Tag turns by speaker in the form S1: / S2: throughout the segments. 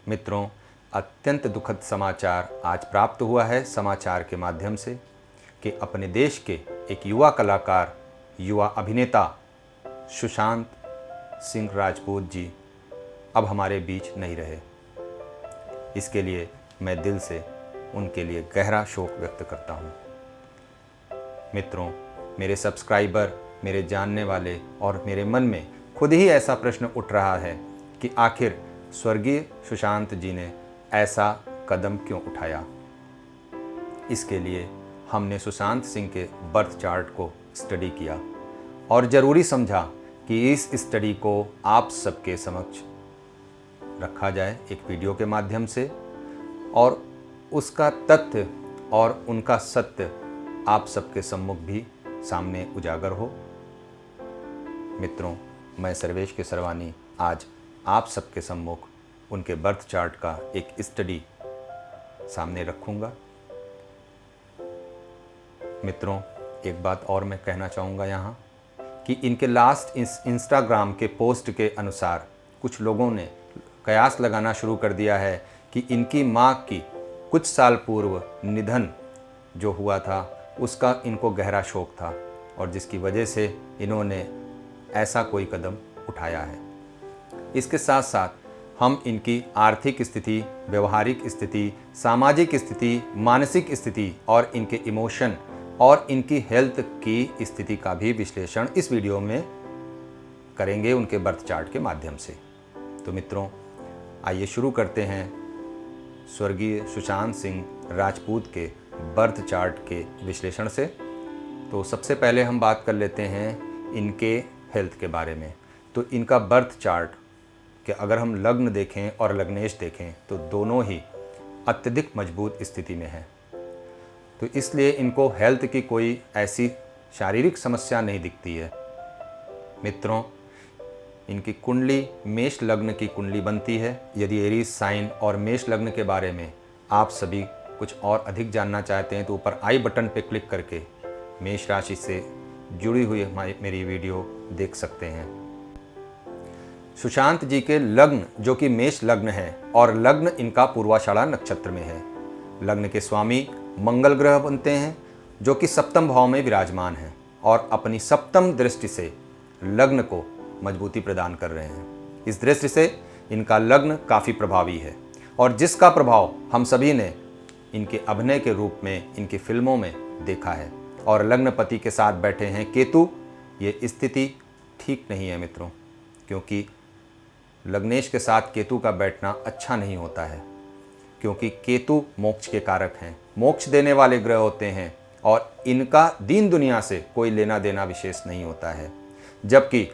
S1: मित्रों, अत्यंत दुखद समाचार आज प्राप्त हुआ है समाचार के माध्यम से कि अपने देश के एक युवा कलाकार, युवा अभिनेता सुशांत सिंह राजपूत जी अब हमारे बीच नहीं रहे। इसके लिए मैं दिल से उनके लिए गहरा शोक व्यक्त करता हूँ। मित्रों, मेरे सब्सक्राइबर, मेरे जानने वाले और मेरे मन में खुद ही ऐसा प्रश्न उठ रहा है कि आखिर स्वर्गीय सुशांत जी ने ऐसा कदम क्यों उठाया। इसके लिए हमने सुशांत सिंह के बर्थ चार्ट को स्टडी किया और ज़रूरी समझा कि इस स्टडी को आप सबके समक्ष रखा जाए एक वीडियो के माध्यम से और उसका तथ्य और उनका सत्य आप सबके सम्मुख भी सामने उजागर हो। मित्रों, मैं सर्वेश के सरवानी आज आप सबके सम्मुख उनके बर्थ चार्ट का एक स्टडी सामने रखूंगा। मित्रों, एक बात और मैं कहना चाहूँगा यहाँ कि इनके लास्ट इंस्टाग्राम के पोस्ट के अनुसार कुछ लोगों ने कयास लगाना शुरू कर दिया है कि इनकी माँ की कुछ साल पूर्व निधन जो हुआ था उसका इनको गहरा शोक था और जिसकी वजह से इन्होंने ऐसा कोई कदम उठाया है। इसके साथ साथ हम इनकी आर्थिक स्थिति, व्यवहारिक स्थिति, सामाजिक स्थिति, मानसिक स्थिति और इनके इमोशन और इनकी हेल्थ की स्थिति का भी विश्लेषण इस वीडियो में करेंगे उनके बर्थ चार्ट के माध्यम से। तो मित्रों, आइए शुरू करते हैं स्वर्गीय सुशांत सिंह राजपूत के बर्थ चार्ट के विश्लेषण से। तो सबसे पहले हम बात कर लेते हैं इनके हेल्थ के बारे में। तो इनका बर्थ चार्ट कि अगर हम लग्न देखें और लग्नेश देखें तो दोनों ही अत्यधिक मजबूत स्थिति में हैं। तो इसलिए इनको हेल्थ की कोई ऐसी शारीरिक समस्या नहीं दिखती है। मित्रों, इनकी कुंडली मेष लग्न की कुंडली बनती है। यदि एरीज साइन और मेष लग्न के बारे में आप सभी कुछ और अधिक जानना चाहते हैं तो ऊपर आई बटन पर क्लिक करके मेष राशि से जुड़ी हुई मेरी वीडियो देख सकते हैं। सुशांत जी के लग्न जो कि मेष लग्न है और लग्न इनका पूर्वाषाढ़ा नक्षत्र में है। लग्न के स्वामी मंगल ग्रह बनते हैं जो कि सप्तम भाव में विराजमान हैं और अपनी सप्तम दृष्टि से लग्न को मजबूती प्रदान कर रहे हैं। इस दृष्टि से इनका लग्न काफ़ी प्रभावी है और जिसका प्रभाव हम सभी ने इनके अभिनय के रूप में इनकी फिल्मों में देखा है। और लग्नपति के साथ बैठे हैं केतु। ये स्थिति ठीक नहीं है मित्रों, क्योंकि लग्नेश के साथ केतु का बैठना अच्छा नहीं होता है, क्योंकि केतु मोक्ष के कारक हैं, मोक्ष देने वाले ग्रह होते हैं और इनका दीन दुनिया से कोई लेना देना विशेष नहीं होता है। जबकि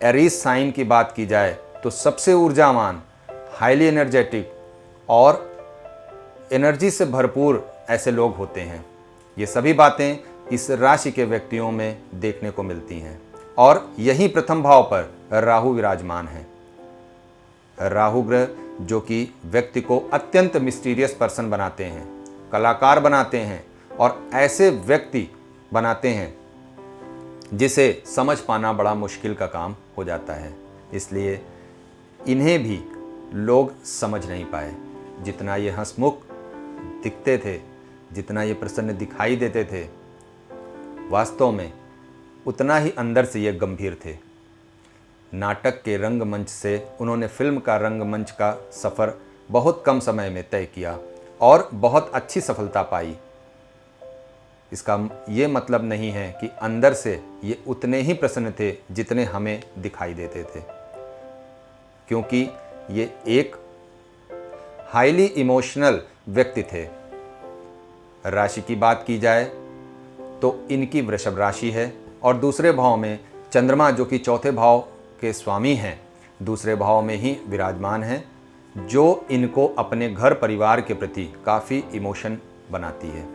S1: एरीज साइन की बात की जाए तो सबसे ऊर्जावान, हाईली एनर्जेटिक और एनर्जी से भरपूर ऐसे लोग होते हैं। ये सभी बातें इस राशि के व्यक्तियों में देखने को मिलती हैं और यही प्रथम भाव पर राहु विराजमान है। राहु ग्रह जो कि व्यक्ति को अत्यंत मिस्टीरियस पर्सन बनाते हैं, कलाकार बनाते हैं और ऐसे व्यक्ति बनाते हैं जिसे समझ पाना बड़ा मुश्किल का काम हो जाता है। इसलिए इन्हें भी लोग समझ नहीं पाए। जितना ये हंसमुख दिखते थे, जितना ये प्रसन्न दिखाई देते थे, वास्तव में उतना ही अंदर से ये गंभीर थे। नाटक के रंगमंच से उन्होंने फिल्म का रंगमंच का सफ़र बहुत कम समय में तय किया और बहुत अच्छी सफलता पाई। इसका ये मतलब नहीं है कि अंदर से ये उतने ही प्रसन्न थे जितने हमें दिखाई देते थे, क्योंकि ये एक हाईली इमोशनल व्यक्ति थे। राशि की बात की जाए तो इनकी वृषभ राशि है और दूसरे भाव में चंद्रमा जो कि चौथे भाव के स्वामी हैं, दूसरे भाव में ही विराजमान हैं, जो इनको अपने घर परिवार के प्रति काफ़ी इमोशन बनाती है।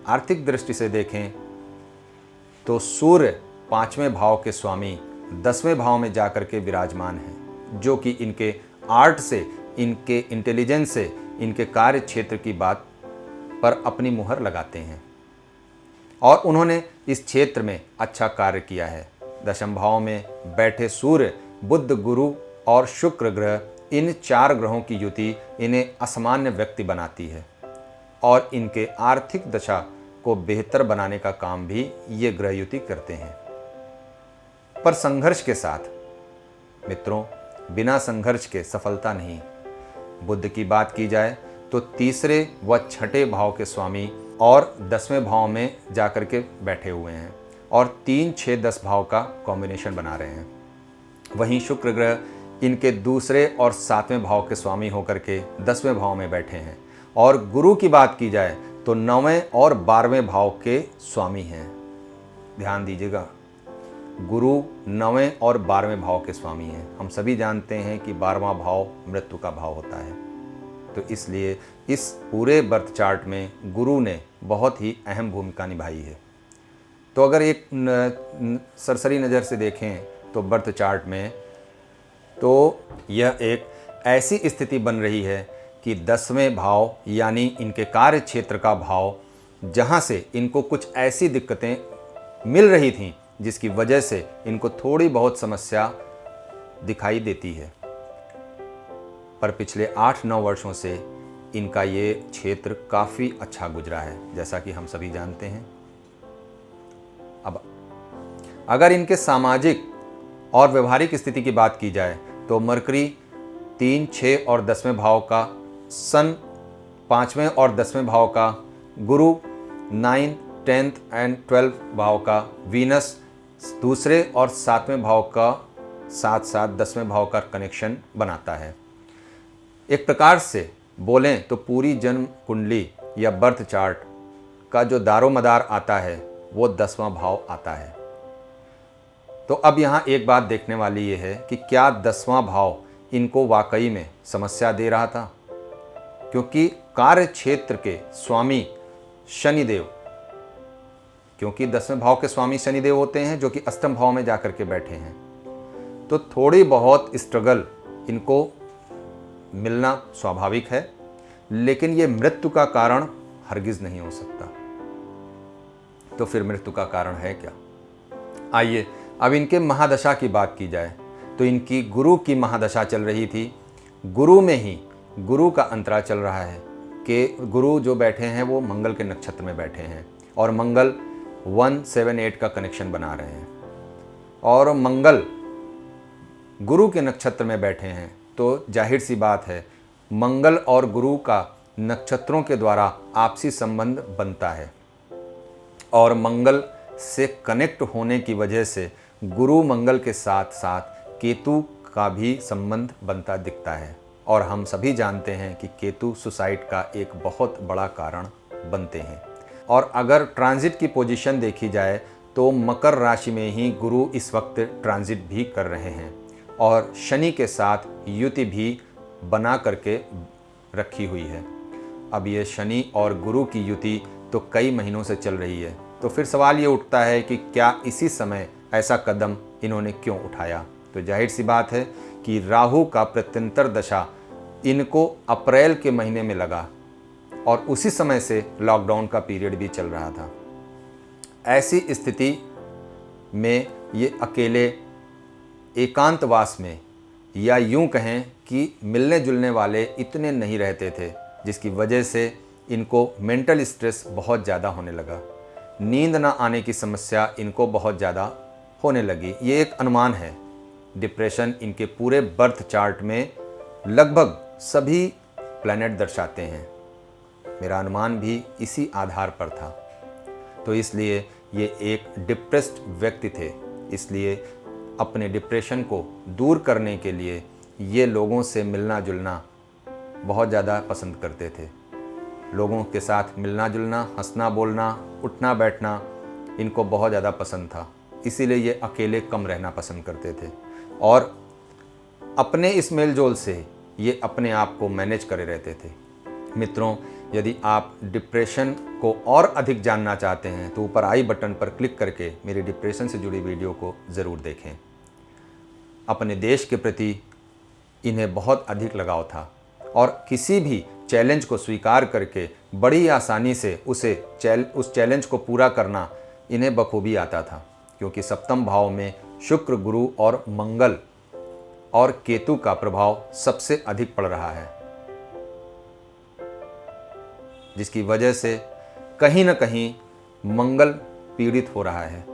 S1: आर्थिक दृष्टि से देखें तो सूर्य पांचवें भाव के स्वामी 10वें भाव में जाकर के विराजमान हैं, जो कि इनके आर्ट से, इनके इंटेलिजेंस से, इनके कार्य क्षेत्र की बात पर अपनी मुहर लगाते हैं और उन्होंने इस क्षेत्र में अच्छा कार्य किया है। दशम भाव में बैठे सूर्य बुध गुरु और शुक्र ग्रह, इन 4 ग्रहों की युति इन्हें असामान्य व्यक्ति बनाती है और इनके आर्थिक दशा को बेहतर बनाने का काम भी ये ग्रह युति करते हैं। पर संघर्ष के साथ मित्रों, बिना संघर्ष के सफलता नहीं। बुध की बात की जाए तो तीसरे व छठे भाव के स्वामी और 10वें भाव में जाकर के बैठे हुए हैं और 3, 6, 10 भाव का कॉम्बिनेशन बना रहे हैं। वहीं शुक्र ग्रह इनके दूसरे और 7वें भाव के स्वामी होकर के 10वें भाव में बैठे हैं और गुरु की बात की जाए तो 9वें और 12वें भाव के स्वामी हैं। ध्यान दीजिएगा, गुरु 9वें और 12वें भाव के स्वामी हैं। हम सभी जानते हैं कि 12वां भाव मृत्यु का भाव होता है, तो इसलिए इस पूरे बर्थ चार्ट में गुरु ने बहुत ही अहम भूमिका निभाई है। तो अगर एक सरसरी नज़र से देखें तो बर्थ चार्ट में तो यह एक ऐसी स्थिति बन रही है कि 10वें भाव यानी इनके कार्य क्षेत्र का भाव, जहाँ से इनको कुछ ऐसी दिक्कतें मिल रही थीं जिसकी वजह से इनको थोड़ी बहुत समस्या दिखाई देती है, पर पिछले 8-9 वर्षों से इनका ये क्षेत्र काफ़ी अच्छा गुजरा है, जैसा कि हम सभी जानते हैं। अब अगर इनके सामाजिक और व्यवहारिक स्थिति की बात की जाए तो मरकरी 3, 6 और 10वें भाव का, सन 5वें और 10वें भाव का, गुरु 9, 10th एंड 12th भाव का, वीनस दूसरे और 7वें भाव का साथ साथ 10वें भाव का कनेक्शन बनाता है। एक प्रकार से बोलें तो पूरी जन्म कुंडली या बर्थ चार्ट का जो दारोमदार आता है वो 10वां भाव आता है। तो अब यहाँ एक बात देखने वाली ये है कि क्या 10वां भाव इनको वाकई में समस्या दे रहा था, क्योंकि कार्य क्षेत्र के स्वामी शनिदेव, क्योंकि 10वें भाव के स्वामी शनिदेव होते हैं जो कि अष्टम भाव में जाकर के बैठे हैं, तो थोड़ी बहुत स्ट्रगल इनको मिलना स्वाभाविक है, लेकिन ये मृत्यु का कारण हरगिज नहीं हो सकता। तो फिर मृत्यु का कारण है क्या? आइए अब इनके महादशा की बात की जाए तो इनकी गुरु की महादशा चल रही थी। गुरु में ही गुरु का अंतरा चल रहा है कि गुरु जो बैठे हैं वो मंगल के नक्षत्र में बैठे हैं और मंगल 1, 7, 8 का कनेक्शन बना रहे हैं और मंगल गुरु के नक्षत्र में बैठे हैं, तो जाहिर सी बात है मंगल और गुरु का नक्षत्रों के द्वारा आपसी संबंध बनता है और मंगल से कनेक्ट होने की वजह से गुरु मंगल के साथ साथ केतु का भी संबंध बनता दिखता है और हम सभी जानते हैं कि केतु सुसाइड का एक बहुत बड़ा कारण बनते हैं। और अगर ट्रांजिट की पोजीशन देखी जाए तो मकर राशि में ही गुरु इस वक्त ट्रांजिट भी कर रहे हैं और शनि के साथ युति भी बना करके रखी हुई है। अब ये शनि और गुरु की युति तो कई महीनों से चल रही है, तो फिर सवाल ये उठता है कि क्या इसी समय ऐसा कदम इन्होंने क्यों उठाया? तो जाहिर सी बात है कि राहु का प्रत्यंतर दशा इनको अप्रैल के महीने में लगा और उसी समय से लॉकडाउन का पीरियड भी चल रहा था। ऐसी स्थिति में ये अकेले एकांतवास में, या यूं कहें कि मिलने जुलने वाले इतने नहीं रहते थे, जिसकी वजह से इनको मेंटल स्ट्रेस बहुत ज़्यादा होने लगा। नींद ना आने की समस्या इनको बहुत ज़्यादा होने लगी। ये एक अनुमान है। डिप्रेशन इनके पूरे बर्थ चार्ट में लगभग सभी प्लैनेट दर्शाते हैं। मेरा अनुमान भी इसी आधार पर था। तो इसलिए ये एक डिप्रेस्ड व्यक्ति थे, इसलिए अपने डिप्रेशन को दूर करने के लिए ये लोगों से मिलना जुलना बहुत ज़्यादा पसंद करते थे। लोगों के साथ मिलना जुलना, हंसना बोलना, उठना बैठना इनको बहुत ज़्यादा पसंद था, इसीलिए ये अकेले कम रहना पसंद करते थे और अपने इस मेलजोल से ये अपने आप को मैनेज करे रहते थे। मित्रों, यदि आप डिप्रेशन को और अधिक जानना चाहते हैं तो ऊपर आई बटन पर क्लिक करके मेरी डिप्रेशन से जुड़ी वीडियो को ज़रूर देखें। अपने देश के प्रति इन्हें बहुत अधिक लगाव था और किसी भी चैलेंज को स्वीकार करके बड़ी आसानी से उस चैलेंज को पूरा करना इन्हें बखूबी आता था, क्योंकि सप्तम भाव में शुक्र, गुरु और मंगल और केतु का प्रभाव सबसे अधिक पड़ रहा है, जिसकी वजह से कहीं न कहीं मंगल पीड़ित हो रहा है।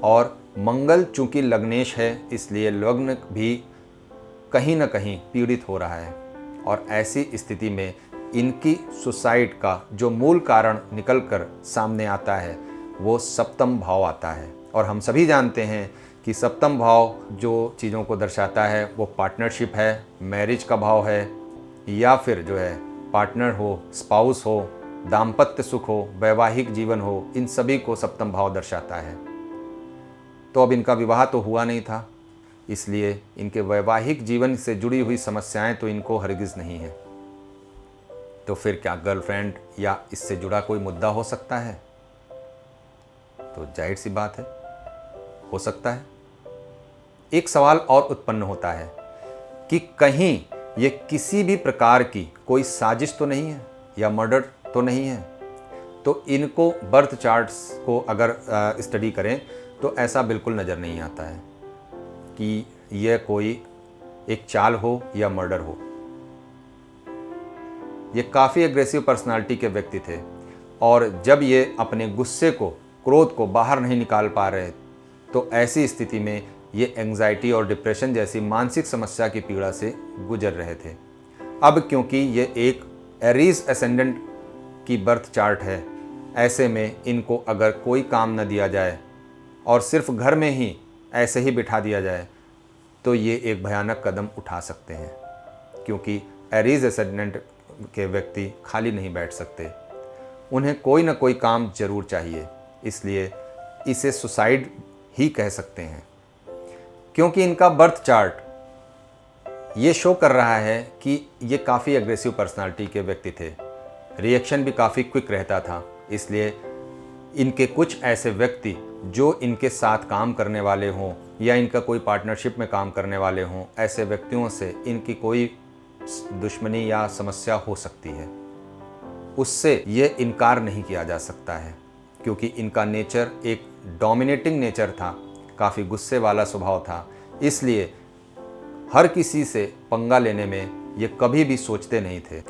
S1: और मंगल चूंकि लग्नेश है, इसलिए लग्न भी कहीं न कहीं पीड़ित हो रहा है। और ऐसी स्थिति में इनकी सुसाइड का जो मूल कारण निकल कर सामने आता है वो सप्तम भाव आता है। और हम सभी जानते हैं कि सप्तम भाव जो चीज़ों को दर्शाता है वो पार्टनरशिप है, मैरिज का भाव है, या फिर जो है पार्टनर हो, स्पाउस हो, दाम्पत्य सुख हो, वैवाहिक जीवन हो, इन सभी को सप्तम भाव दर्शाता है। तो अब इनका विवाह तो हुआ नहीं था, इसलिए इनके वैवाहिक जीवन से जुड़ी हुई समस्याएं तो इनको हरगिज नहीं है। तो फिर क्या गर्लफ्रेंड या इससे जुड़ा कोई मुद्दा हो सकता है? तो जाहिर सी बात है, हो सकता है। एक सवाल और उत्पन्न होता है कि कहीं ये किसी भी प्रकार की कोई साजिश तो नहीं है या मर्डर तो नहीं है। तो इनको बर्थ चार्ट्स को अगर स्टडी करें तो ऐसा बिल्कुल नज़र नहीं आता है कि यह कोई एक चाल हो या मर्डर हो। ये काफ़ी एग्रेसिव पर्सनालिटी के व्यक्ति थे, और जब ये अपने गुस्से को, क्रोध को बाहर नहीं निकाल पा रहे, तो ऐसी स्थिति में ये एंग्जाइटी और डिप्रेशन जैसी मानसिक समस्या की पीड़ा से गुजर रहे थे। अब क्योंकि ये एक एरीज एसेंडेंट की बर्थ चार्ट है, ऐसे में इनको अगर कोई काम न दिया जाए और सिर्फ घर में ही ऐसे ही बिठा दिया जाए तो ये एक भयानक कदम उठा सकते हैं, क्योंकि एरीज एसेंडेंट के व्यक्ति खाली नहीं बैठ सकते, उन्हें कोई ना कोई काम जरूर चाहिए। इसलिए इसे सुसाइड ही कह सकते हैं, क्योंकि इनका बर्थ चार्ट ये शो कर रहा है कि ये काफ़ी एग्रेसिव पर्सनालिटी के व्यक्ति थे, रिएक्शन भी काफ़ी क्विक रहता था। इसलिए इनके कुछ ऐसे व्यक्ति जो इनके साथ काम करने वाले हों या इनका कोई पार्टनरशिप में काम करने वाले हों, ऐसे व्यक्तियों से इनकी कोई दुश्मनी या समस्या हो सकती है। उससे ये इनकार नहीं किया जा सकता है, क्योंकि इनका नेचर एक डोमिनेटिंग नेचर था, काफ़ी गुस्से वाला स्वभाव था। इसलिए हर किसी से पंगा लेने में ये कभी भी सोचते नहीं थे।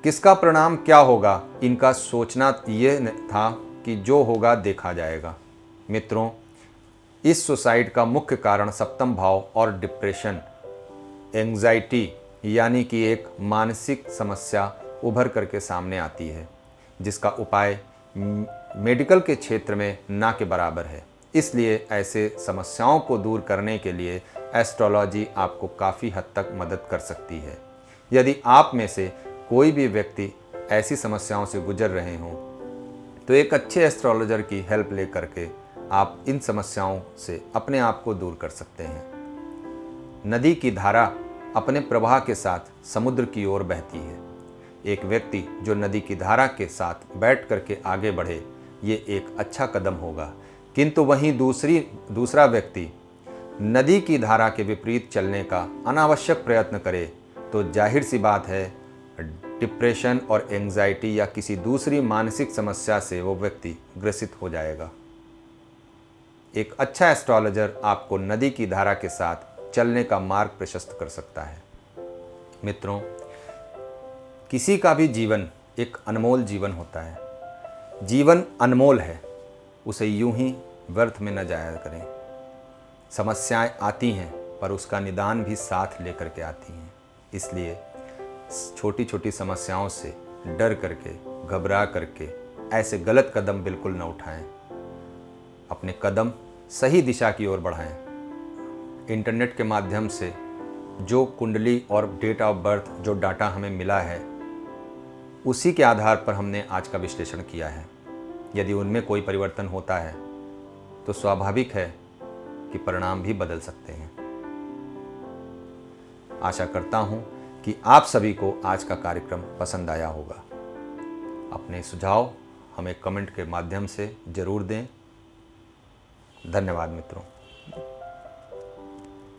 S1: किसका परिणाम क्या होगा, इनका सोचना ये था कि जो होगा देखा जाएगा। मित्रों, इस सुसाइड का मुख्य कारण सप्तम भाव और डिप्रेशन, एंग्जाइटी यानी कि एक मानसिक समस्या उभर करके सामने आती है, जिसका उपाय मेडिकल के क्षेत्र में ना के बराबर है। इसलिए ऐसे समस्याओं को दूर करने के लिए एस्ट्रोलॉजी आपको काफ़ी हद तक मदद कर सकती है। यदि आप में से कोई भी व्यक्ति ऐसी समस्याओं से गुजर रहे हों तो एक अच्छे एस्ट्रोलॉजर की हेल्प ले करके आप इन समस्याओं से अपने आप को दूर कर सकते हैं। नदी की धारा अपने प्रवाह के साथ समुद्र की ओर बहती है। एक व्यक्ति जो नदी की धारा के साथ बैठ करके आगे बढ़े, ये एक अच्छा कदम होगा। किंतु वहीं दूसरा व्यक्ति नदी की धारा के विपरीत चलने का अनावश्यक प्रयत्न करे तो जाहिर सी बात है, डिप्रेशन और एंग्जाइटी या किसी दूसरी मानसिक समस्या से वो व्यक्ति ग्रसित हो जाएगा। एक अच्छा एस्ट्रोलॉजर आपको नदी की धारा के साथ चलने का मार्ग प्रशस्त कर सकता है। मित्रों, किसी का भी जीवन एक अनमोल जीवन होता है। जीवन अनमोल है, उसे यूं ही व्यर्थ में न जाया करें। समस्याएं आती हैं पर उसका निदान भी साथ लेकर के आती हैं। इसलिए छोटी छोटी समस्याओं से डर करके, घबरा करके ऐसे गलत कदम बिल्कुल न उठाएं। अपने कदम सही दिशा की ओर बढ़ाएं। इंटरनेट के माध्यम से जो कुंडली और डेट ऑफ बर्थ जो डाटा हमें मिला है, उसी के आधार पर हमने आज का विश्लेषण किया है। यदि उनमें कोई परिवर्तन होता है तो स्वाभाविक है कि परिणाम भी बदल सकते हैं। आशा करता हूँ कि आप सभी को आज का कार्यक्रम पसंद आया होगा। अपने सुझाव हमें कमेंट के माध्यम से ज़रूर दें। धन्यवाद मित्रों।